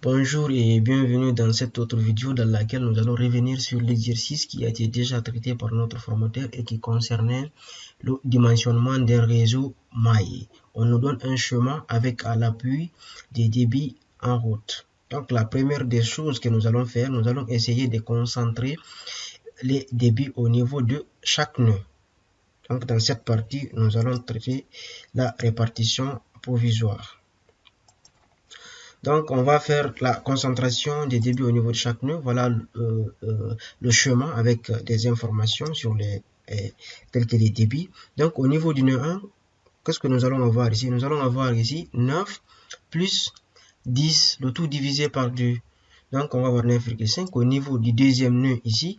Bonjour et bienvenue dans cette autre vidéo dans laquelle nous allons revenir sur l'exercice qui a été déjà traité par notre formateur et qui concernait le dimensionnement d'un réseau maillé. On nous donne un chemin avec à l'appui des débits en route. Donc la première des choses que nous allons faire, nous allons essayer de concentrer les débits au niveau de chaque nœud. Donc dans cette partie, nous allons traiter la répartition provisoire. Donc, on va faire la concentration des débits au niveau de chaque nœud. Voilà le chemin avec des informations sur tels que les débits. Donc, au niveau du nœud 1, qu'est-ce que nous allons avoir ici? Nous allons avoir ici 9 plus 10, le tout divisé par 2. Donc, on va avoir 9,5. Au niveau du deuxième nœud ici,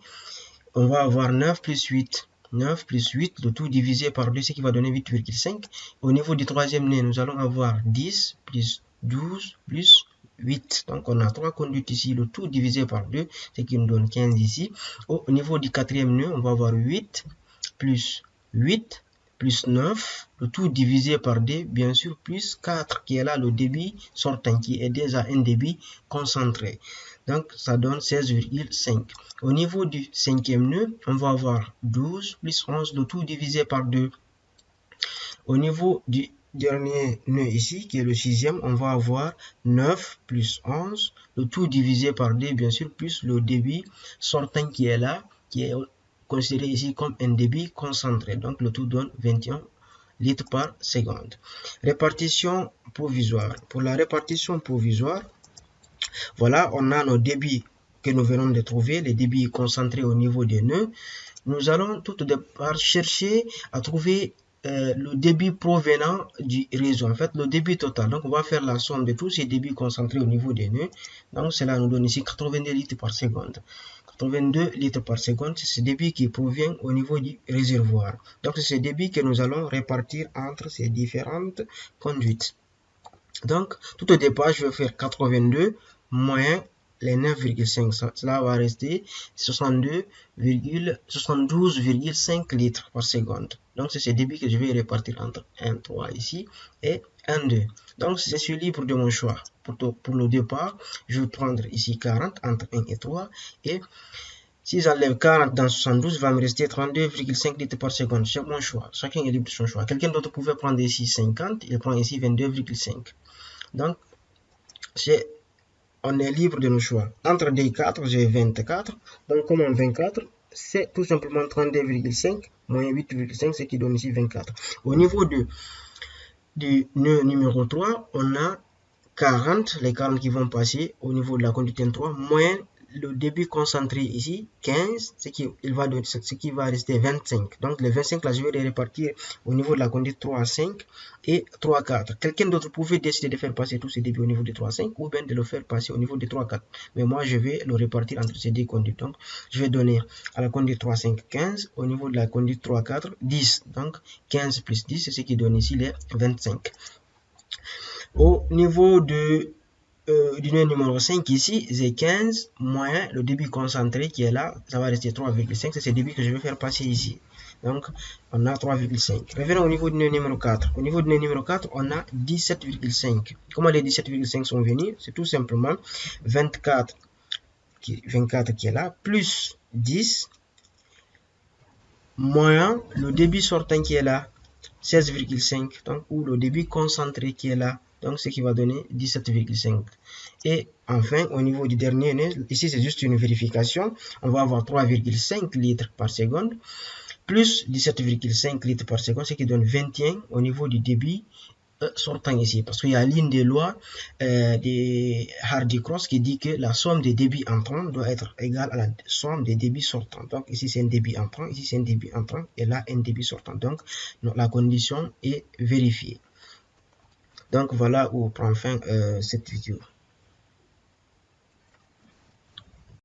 on va avoir 9 plus 8. 9 plus 8, le tout divisé par 2, ce qui va donner 8,5. Au niveau du troisième nœud, nous allons avoir 10 plus 12 plus 8. Donc, on a 3 conduites ici, le tout divisé par 2, ce qui nous donne 15 ici. Au niveau du quatrième nœud, on va avoir 8 plus 8 plus 9, le tout divisé par 2, bien sûr, plus 4, qui est là le débit sortant, qui est déjà un débit concentré. Donc, ça donne 16,5. Au niveau du cinquième nœud, on va avoir 12 plus 11, le tout divisé par 2. Au niveau du dernier nœud ici, qui est le sixième, on va avoir 9 plus 11, le tout divisé par 2, bien sûr, plus le débit sortant qui est là, qui est considéré ici comme un débit concentré. Donc, le tout donne 21 litres par seconde. Répartition provisoire. Pour la répartition provisoire, voilà, on a nos débits que nous venons de trouver, les débits concentrés au niveau des nœuds. Nous allons tout d'abord chercher à trouver le débit provenant du réseau, en fait le débit total. Donc on va faire la somme de tous ces débits concentrés au niveau des nœuds. Donc cela nous donne ici 82 litres par seconde. 82 litres par seconde, c'est ce débit qui provient au niveau du réservoir. Donc c'est ce débit que nous allons répartir entre ces différentes conduites. Donc tout au départ, je vais faire 82 moins les 9,5, cela va rester 72,5 litres par seconde. Donc, c'est ce débit que je vais répartir entre 1, 3 ici et 1, 2. Donc, c'est celui libre de mon choix. Pour le départ, je vais prendre ici 40 entre 1 et 3. Et si j'enlève 40 dans 72, il va me rester 32,5 litres par seconde. C'est mon choix. Chacun est libre de son choix. Quelqu'un d'autre pouvait prendre ici 50. Il prend ici 22,5. Donc, on est libre de nos choix. Entre 2 et 4, j'ai 24. Donc, comme en 24, c'est tout simplement 32,5 moins 8,5, ce qui donne ici 24. Au niveau du nœud numéro 3, on a 40, les 40 qui vont passer au niveau de la conduite N3, moins le débit concentré ici, 15, ce qui va rester 25. Donc, les 25, là, je vais les répartir au niveau de la conduite 3 à 5 et 3 à 4. Quelqu'un d'autre pouvait décider de faire passer tous ces débits au niveau de 3 à 5 ou bien de le faire passer au niveau de 3 à 4. Mais moi, je vais le répartir entre ces deux conduites. Donc, je vais donner à la conduite 3 à 5, 15. Au niveau de la conduite 3 à 4, 10. Donc, 15 plus 10, c'est ce qui donne ici les 25. Au niveau du nœud numéro 5 ici, j'ai 15 moins le débit concentré qui est là, ça va rester 3,5, c'est ce débit que je vais faire passer ici. Donc, on a 3,5. Revenons au niveau du nœud numéro 4. Au niveau du nœud numéro 4, on a 17,5. Comment les 17,5 sont venus? C'est tout simplement 24 qui est là, plus 10, moins le débit sortant qui est là, 16,5, donc, ou le débit concentré qui est là, donc ce qui va donner 17,5. Et enfin, au niveau du dernier nœud, ici c'est juste une vérification, on va avoir 3,5 litres par seconde, plus 17,5 litres par seconde, ce qui donne 21 au niveau du débit sortant ici, parce qu'il y a l'une des lois des Hardy-Cross qui dit que la somme des débits entrants doit être égale à la somme des débits sortants. Donc ici c'est un débit entrant, ici c'est un débit entrant, et là un débit sortant. Donc la condition est vérifiée. Donc voilà où prend fin cette vidéo.